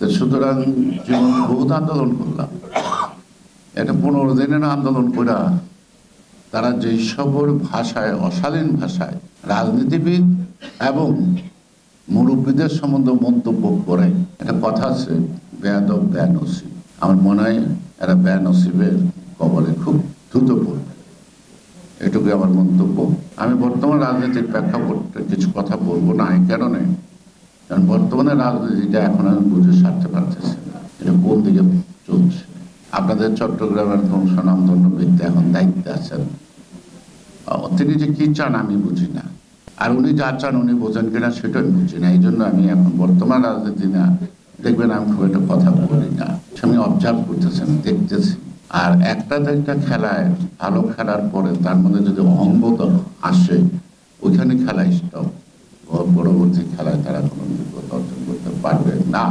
তো সুতরাং জীবন বহুত আন্দোলন করলাম, এটা 15 দিনের আন্দোলন করা তারা যে সকল ভাষায়, অশালীন ভাষায় রাজনীতিবিদ এবং মুরব্বীদের সম্বন্ধে মন্তব্য করে, একটা কথা আছে বেয়াদব বেনসিব। আমার মনে হয় এরা বেনসিবের কবলে খুব দ্রুত পড়বে, এটুকু আমার মন্তব্য। আমি বর্তমান রাজনীতির প্রেক্ষাপটে কিছু কথা বলবো না, এই কারণে কারণ বর্তমানে রাজনীতিটা এখন আমি বুঝে সারতে পারতেছি না এটা কোন দিকে চলছে। আপনাদের চট্টগ্রামের কোন স্বনামধন্য ব্যক্তি এখন দায়িত্বে আছেন, তিনি যে কি চান আমি বুঝি না, আর উনি যা চান উনি বোঝেন কিনা সেটা আমি বুঝি না। এই জন্য আমি এখন বর্তমান রাজনীতি না, দেখবেন আমি খুব একটা কথা বলি না, আমি অবজার্ভ করতেছেন, দেখতেছি। আর একটা খেলায় ভালো খেলার পরে তার মধ্যে যদি অঙ্গত আসে ওইখানে খেলা স্টপ, পরবর্তী খেলায় তারা কোনো বিপদ অর্জন করতে পারবে না।